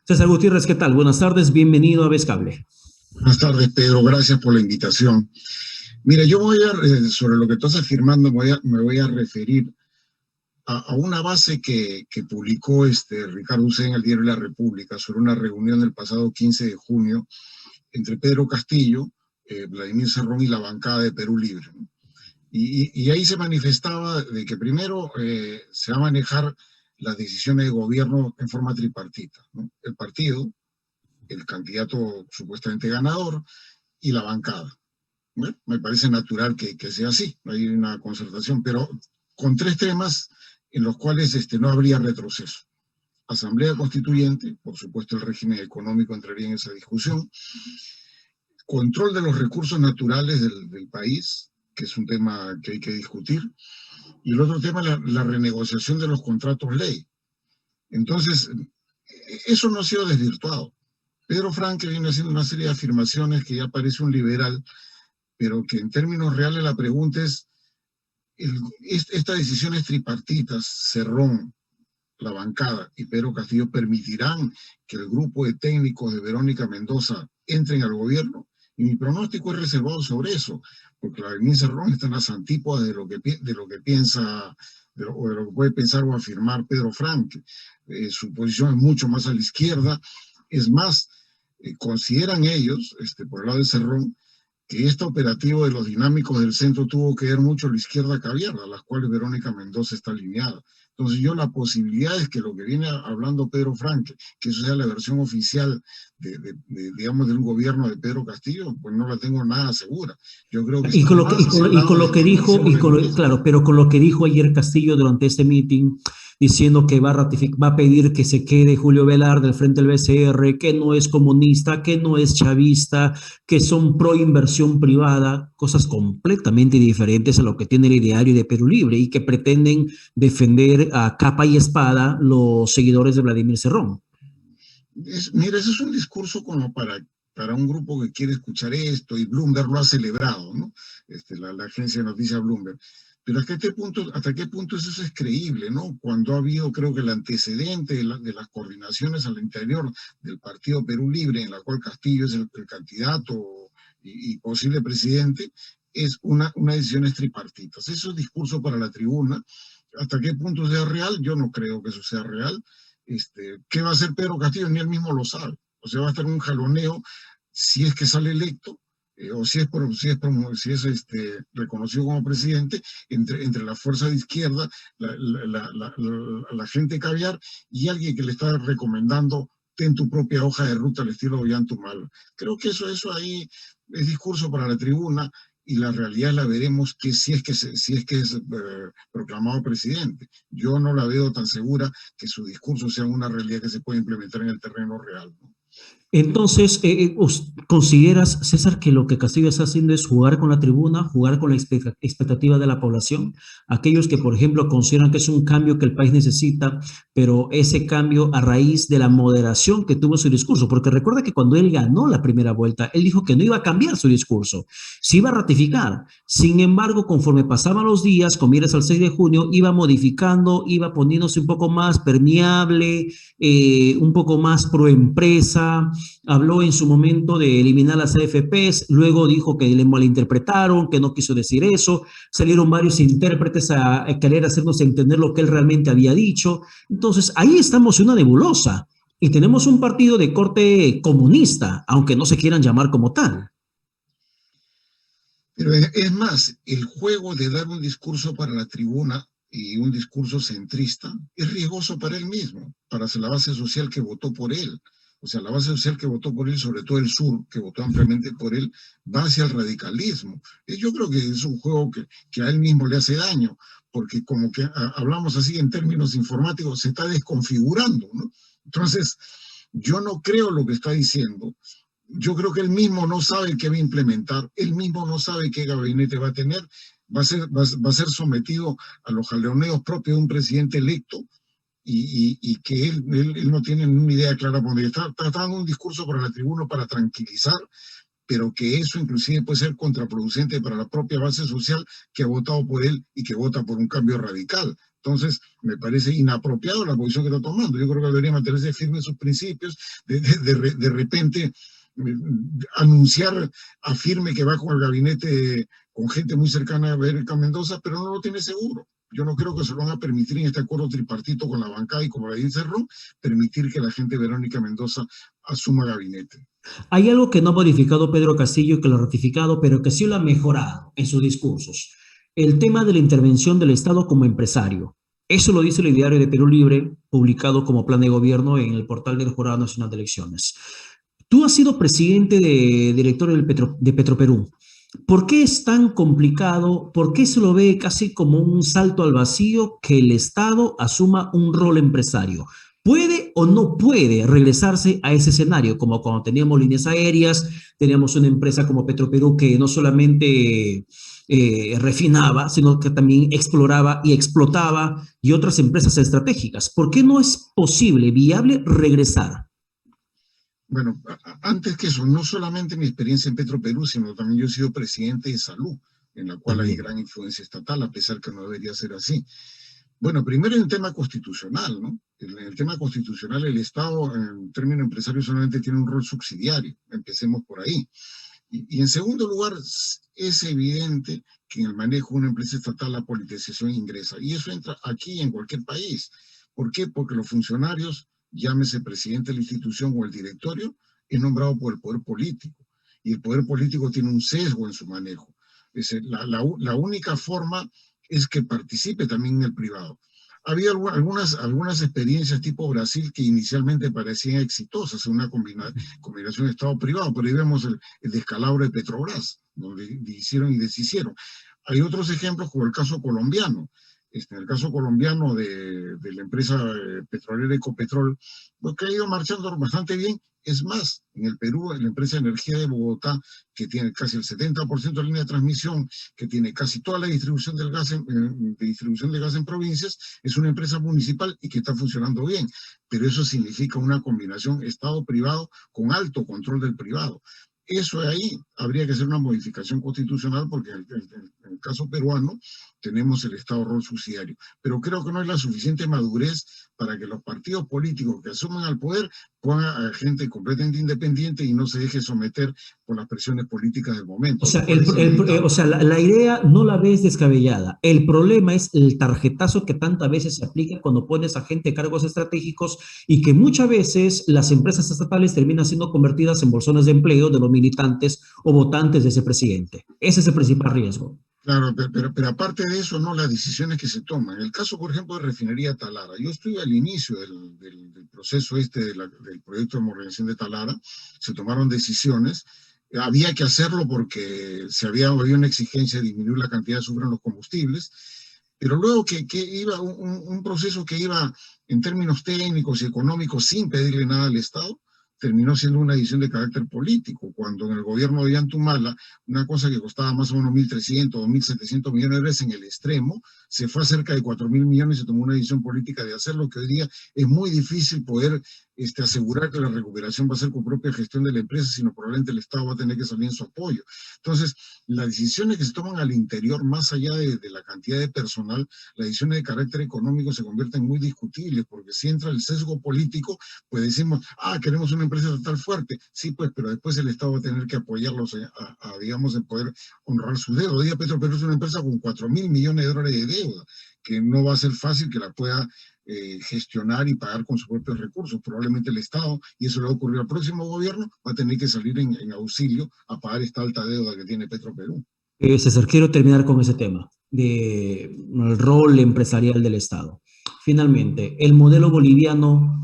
César Gutiérrez, ¿qué tal? Buenas tardes, bienvenido a Vescable. Buenas tardes, Pedro. Gracias por la invitación. Mira, sobre lo que estás afirmando, me voy a referir a una base que publicó Ricardo Uceda en el diario La República sobre una reunión del pasado 15 de junio entre Pedro Castillo, Vladimir Cerrón y la bancada de Perú Libre, ¿no? Y ahí se manifestaba de que primero se va a manejar las decisiones de gobierno en forma tripartita, ¿no? El partido, el candidato supuestamente ganador y la bancada. Bueno, me parece natural que sea así, no hay una concertación, pero con tres temas en los cuales no habría retroceso. Asamblea Constituyente, por supuesto el régimen económico entraría en esa discusión, control de los recursos naturales del país, que es un tema que hay que discutir, y el otro tema, la renegociación de los contratos ley. Entonces, eso no ha sido desvirtuado. Pedro Franque viene haciendo una serie de afirmaciones que ya parece un liberal, pero que en términos reales la pregunta es, estas decisiones tripartitas, Cerrón, la bancada y Pedro Castillo, ¿permitirán que el grupo de técnicos de Verónica Mendoza entren al gobierno? Y mi pronóstico es reservado sobre eso, porque Vladimir Cerrón está en las antípodas de lo que piensa, de lo que puede pensar o afirmar Pedro Franque. Su posición es mucho más a la izquierda. Es más, consideran ellos, por el lado de Cerrón, que este operativo de los dinámicos del centro tuvo que ver mucho la izquierda caviar, a las cuales Verónica Mendoza está alineada. Entonces la posibilidad es que lo que viene hablando Pedro Franque, que eso sea la versión oficial digamos, de un gobierno de Pedro Castillo, pues no la tengo nada segura. Yo creo que está más Y con lo que dijo, claro, pero con lo que dijo ayer Castillo durante este meeting, diciendo que va a pedir que se quede Julio Velarde del frente del BCR, que no es comunista, que no es chavista, que son pro inversión privada, cosas completamente diferentes a lo que tiene el ideario de Perú Libre y que pretenden defender a capa y espada los seguidores de Vladimir Cerrón. Mira, ese es un discurso como para un grupo que quiere escuchar esto, y Bloomberg lo ha celebrado, ¿no? La agencia de noticias Bloomberg. Pero ¿hasta qué punto eso es creíble, ¿no? Cuando ha habido, creo que el antecedente de las coordinaciones al interior del Partido Perú Libre, en la cual Castillo es el candidato y posible presidente, es una decisión tripartitas. Eso es discurso para la tribuna. ¿Hasta qué punto sea real? Yo no creo que eso sea real. ¿Qué va a hacer Pedro Castillo? Ni él mismo lo sabe. O sea, va a estar un jaloneo si es que sale electo, o si es reconocido como presidente, entre la fuerza de izquierda, la gente caviar, y alguien que le está recomendando: ten tu propia hoja de ruta al estilo Ollanta-Humala. Creo que eso ahí es discurso para la tribuna, y la realidad la veremos que si es que es proclamado presidente. Yo no la veo tan segura que su discurso sea una realidad que se pueda implementar en el terreno real, ¿no? Entonces, ¿consideras, César, que lo que Castillo está haciendo es jugar con la tribuna, jugar con la expectativa de la población? Aquellos que, por ejemplo, consideran que es un cambio que el país necesita, pero ese cambio a raíz de la moderación que tuvo su discurso, porque recuerda que cuando él ganó la primera vuelta, él dijo que no iba a cambiar su discurso, se iba a ratificar. Sin embargo, conforme pasaban los días, con miras al 6 de junio, iba modificando, iba poniéndose un poco más permeable, un poco más pro empresa. Habló en su momento de eliminar las AFPs, luego dijo que le malinterpretaron, que no quiso decir eso, salieron varios intérpretes a querer hacernos entender lo que él realmente había dicho. Entonces, ahí estamos en una nebulosa y tenemos un partido de corte comunista, aunque no se quieran llamar como tal. Pero es más, el juego de dar un discurso para la tribuna y un discurso centrista es riesgoso para él mismo, para la base social que votó por él. O sea, la base social que votó por él, sobre todo el sur, que votó ampliamente por él, va hacia el radicalismo. Yo creo que es un juego que a él mismo le hace daño, porque como que hablamos así en términos informáticos, se está desconfigurando, ¿no? Entonces, yo no creo lo que está diciendo. Yo creo que él mismo no sabe qué va a implementar, él mismo no sabe qué gabinete va a tener, va a ser sometido a los jaloneos propios de un presidente electo, y que él no tiene una idea clara por dónde está dando un discurso para la tribuna para tranquilizar, pero que eso inclusive puede ser contraproducente para la propia base social que ha votado por él y que vota por un cambio radical. Entonces, me parece inapropiado la posición que está tomando. Yo creo que debería mantenerse firme en sus principios, de repente anunciar, afirme que va con el gabinete, con gente muy cercana a Verónica Mendoza, pero no lo tiene seguro. Yo no creo que se lo van a permitir en este acuerdo tripartito con la bancada y como la dice Ron, permitir que la gente de Verónica Mendoza asuma gabinete. Hay algo que no ha modificado Pedro Castillo y que lo ha ratificado, pero que sí lo ha mejorado en sus discursos. El tema de la intervención del Estado como empresario. Eso lo dice el Diario de Perú Libre, publicado como plan de gobierno en el portal del Jurado Nacional de Elecciones. Tú has sido presidente de directorio de Petroperú. ¿Por qué es tan complicado? ¿Por qué se lo ve casi como un salto al vacío que el Estado asuma un rol empresario? ¿Puede o no puede regresarse a ese escenario? Como cuando teníamos líneas aéreas, teníamos una empresa como Petroperú que no solamente refinaba, sino que también exploraba y explotaba y otras empresas estratégicas. ¿Por qué no es posible, viable, regresar? Bueno, antes que eso, no solamente mi experiencia en Petroperú, sino también yo he sido presidente de Salud, en la cual hay También. gran influencia estatal, a pesar que no debería ser así. Bueno, primero en el tema constitucional, ¿no? En el tema constitucional, el Estado, en términos empresarios, solamente tiene un rol subsidiario. Empecemos por ahí. Y en segundo lugar, es evidente que en el manejo de una empresa estatal la politización ingresa. Y eso entra aquí y en cualquier país. ¿Por qué? Porque los funcionarios, llámese presidente de la institución o el directorio, es nombrado por el poder político. Y el poder político tiene un sesgo en su manejo. Es decir, la única forma es que participe también en el privado. Había algunas experiencias tipo Brasil que inicialmente parecían exitosas en una combinación Estado-privado, pero ahí vemos el descalabro de Petrobras, donde hicieron y deshicieron. Hay otros ejemplos como el caso colombiano. En el caso colombiano de la empresa petrolera Ecopetrol, pues que ha ido marchando bastante bien. Es más, en el Perú, en la empresa de energía de Bogotá, que tiene casi el 70% de línea de transmisión, que tiene casi toda la distribución del gas distribución de gas en provincias, es una empresa municipal y que está funcionando bien. Pero eso significa una combinación Estado-privado con alto control del privado. Eso de ahí habría que hacer una modificación constitucional porque en el caso peruano tenemos el Estado rol subsidiario. Pero creo que no es la suficiente madurez para que los partidos políticos que asuman al poder pongan a gente completamente independiente y no se deje someter por las presiones políticas del momento. O sea, la idea no la ves descabellada. El problema es el tarjetazo que tantas veces se aplica cuando pones a gente a cargos estratégicos y que muchas veces las empresas estatales terminan siendo convertidas en bolsones de empleo de los militantes o votantes de ese presidente. Ese es el principal riesgo. Claro, pero aparte de eso, no, las decisiones que se toman. En el caso, por ejemplo, de Refinería Talara, yo estuve al inicio del proceso del proyecto de modernización de Talara, se tomaron decisiones, había que hacerlo porque había una exigencia de disminuir la cantidad de azufre en los combustibles, pero luego que iba un proceso que iba en términos técnicos y económicos sin pedirle nada al Estado, terminó siendo una decisión de carácter político, cuando en el gobierno de Yantumala, una cosa que costaba más o menos 1.300 o 1.700 millones de dólares en el extremo, se fue a cerca de 4.000 millones y se tomó una decisión política de hacerlo, que hoy día es muy difícil poder asegurar que la recuperación va a ser con propia gestión de la empresa, sino probablemente el Estado va a tener que salir en su apoyo. Entonces, las decisiones que se toman al interior, más allá de la cantidad de personal, las decisiones de carácter económico se convierten muy discutibles, porque si entra el sesgo político, pues decimos, queremos una empresa estatal fuerte, sí, pues, pero después el Estado va a tener que apoyarlos digamos, en poder honrar su deuda. Hoy día Petroperú es una empresa con 4.000 millones de dólares de deuda, que no va a ser fácil que la pueda gestionar y pagar con sus propios recursos. Probablemente el Estado, y eso le va a ocurrir al próximo gobierno, va a tener que salir en auxilio a pagar esta alta deuda que tiene Petroperú. César, quiero terminar con ese tema del rol empresarial del Estado. Finalmente, ¿el modelo boliviano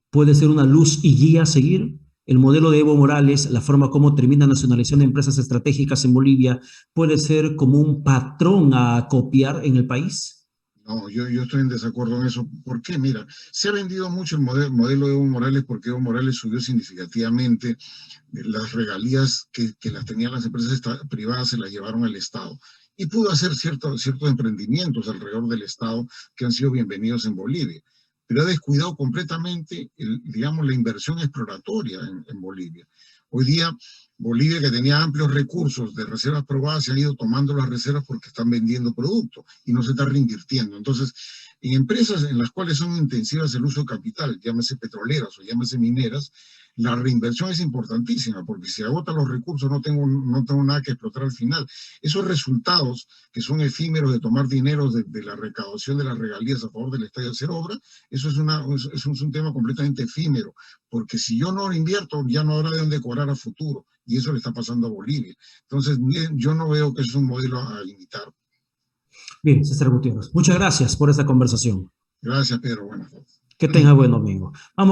puede ser una luz y guía a seguir? El modelo de Evo Morales, la forma como termina nacionalizando empresas estratégicas en Bolivia, puede ser como un patrón a copiar en el país. No, yo estoy en desacuerdo en eso. ¿Por qué? Mira, se ha vendido mucho el modelo de Evo Morales porque Evo Morales subió significativamente las regalías que las tenían las empresas privadas, se las llevaron al Estado. Y pudo hacer ciertos emprendimientos alrededor del Estado que han sido bienvenidos en Bolivia. Pero ha descuidado completamente, digamos, la inversión exploratoria en Bolivia. Hoy día, Bolivia, que tenía amplios recursos de reservas probadas, se han ido tomando las reservas porque están vendiendo productos y no se está reinvirtiendo. Entonces, En empresas en las cuales son intensivas el uso de capital, llámese petroleras o llámese mineras, la reinversión es importantísima, porque si agotan los recursos no tengo nada que explotar al final. Esos resultados que son efímeros de tomar dinero de la recaudación de las regalías a favor del Estado y hacer obra, eso es un tema completamente efímero, porque si yo no invierto, ya no habrá de dónde cobrar a futuro, y eso le está pasando a Bolivia. Entonces, yo no veo que es un modelo a imitar. Bien, César Gutiérrez, muchas gracias por esta conversación. Gracias, Pedro. Buenas tardes. Que tenga buen domingo. Vamos